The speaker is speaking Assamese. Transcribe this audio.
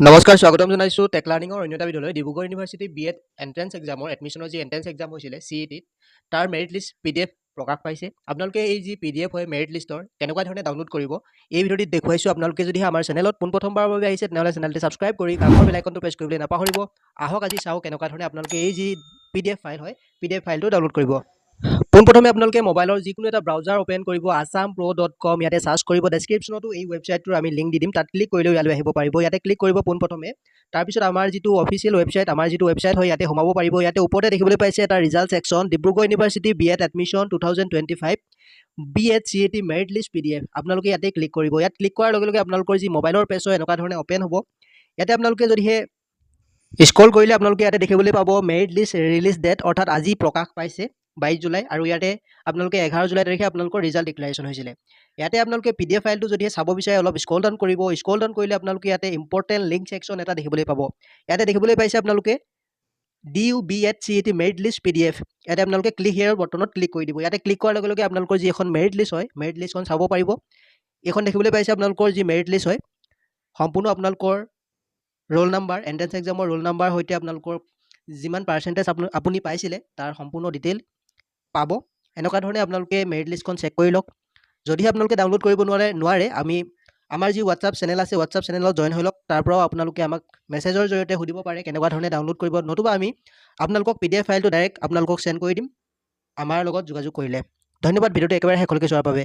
নমস্কাৰ স্বাগতম জনাইছোঁ টেক লাৰ্ণিঙৰ অন্য এটা ভিডিঅ'লৈ ডিব্ৰুগড় ইউনিভাৰ্চিটি বি.এড এণ্ট্ৰেন্স এক্সামৰ এডমিশ্যনৰ যি এণ্ট্ৰেন্স এক্সাম হৈছিলে CET তাৰ মেৰিট লিষ্ট PDF প্ৰকাশ পাইছে আপোনালোকে এই যি PDF হয় মেৰিট লিষ্টৰ কেনেকুৱা ধৰণে ডাউনলোড কৰিব এই ভিডিঅ'টিত দেখুৱাইছোঁ আপোনালোকে যদি আমাৰ চেনেলত পোনপ্ৰথমবাৰৰ বাবে আহিছে তেনেহ'লে চেনেলটি ছাবস্ক্ৰাইব কৰি কাষৰ বেল আইকনটো প্ৰেছ কৰিবলৈ নাপাহৰিব আহক আজি চাওঁ কেনেকুৱা ধৰণে আপোনালোকে এই যি PDF ফাইল হয় PDF ফাইলটো ডাউনলোড কৰিব পোনপ্ৰথমে আপোনালোকে মোবাইলৰ যিকোনো এটা ব্ৰাউজাৰ ওপেন কৰিব assampro.com ইয়াতে সাৰ্চ কৰিব ডেছক্ৰিপশ্যনতো এই ৱেবছাইটটোৰ আমি লিংক দি দিম তাত ক্লিক কৰিলেও ইয়ালৈ আহিব পাৰিব ইয়াতে ক্লিক কৰিব পোনপ্ৰথমে তাৰপিছত আমাৰ যিটো অফিচিয়েল ৱেবছাইট আমাৰ যিটো ৱেবছাইট হয় ইয়াতে সোমাব পাৰিব ইয়াতে ওপৰতে দেখিবলৈ পাইছে এটা result section Dibrugarh university B.Ed admission 2025 B.Ed CET merit list PDF আপোনালোকে ইয়াতে ক্লিক কৰিব ইয়াত ক্লিক কৰাৰ লগে লগে আপোনালোকৰ যি মোবাইলৰ পেজ হয় এনেকুৱা ধৰণে ওপেন হ'ব ইয়াতে আপোনালোকে যদিহে স্ক্ৰল কৰিলে আপোনালোকে ইয়াতে দেখিবলৈ পাব মেৰিট লিষ্ট ৰিলিজ ডেট অৰ্থাৎ আজি প্ৰকাশ পাইছে 22 জুলাই আৰু ইয়াতে আপোনালোকে 11 জুলাই তাৰিখে আপোনালোকৰ ৰিজাল্ট ডিক্লাৰেশ্যন হৈছিলে ইয়াতে আপোনালোকে PDF ফাইলটো যদি চাব বিচাৰে অলপ স্ক্ৰল ডাউন কৰিব স্ক্ৰল ডাউন কৰিলে আপোনালোকে ইয়াতে ইম্পৰ্টেণ্ট লিংক ছেকশ্যন এটা দেখিবলৈ পাব ইয়াতে দেখিবলৈ পাইছে আপোনালোকে DU B.Ed CET merit list PDF ইয়াতে আপোনালোকে ক্লিক হিয়াৰৰ বটনত ক্লিক কৰি দিব ইয়াতে ক্লিক কৰাৰ লগে লগে আপোনালোকৰ যি এখন মেৰিট লিষ্ট হয় মেৰিট লিষ্টখন চাব পাৰিব এইখন দেখিবলৈ পাইছে আপোনালোকৰ যি মেৰিট লিষ্ট হয় সম্পূৰ্ণ আপোনালোকৰ ৰোল নাম্বাৰ এণ্ট্ৰেন্স এক্সামৰ ৰোল নাম্বাৰ সৈতে আপোনালোকৰ যিমান পাৰ্চেণ্টেজ আপুনি পাইছিলে তাৰ সম্পূৰ্ণ ডিটেইল পাব এনেকুৱা ধৰণে আপোনালোকে মেৰিট লিষ্টখন চেক কৰি লওক যদি আপোনালোকে ডাউনলোড কৰিব নোৱাৰে আমি আমাৰ যি হোৱাটছআপ চেনেল আছে হোৱাটছআপ চেনেলত জইন হৈ লওক তাৰ পৰাও আপোনালোকে আমাক মেছেজৰ জৰিয়তে সুধিব পাৰে কেনেকুৱা ধৰণে ডাউনলোড কৰিব নতুবা আমি আপোনালোকক PDF ফাইলটো ডাইৰেক্ট আপোনালোকক চেণ্ড কৰি দিম আমাৰ লগত যোগাযোগ কৰিলে ধন্যবাদ ভিডিঅ'টো একেবাৰে শেষলৈকে চোৱাৰ বাবে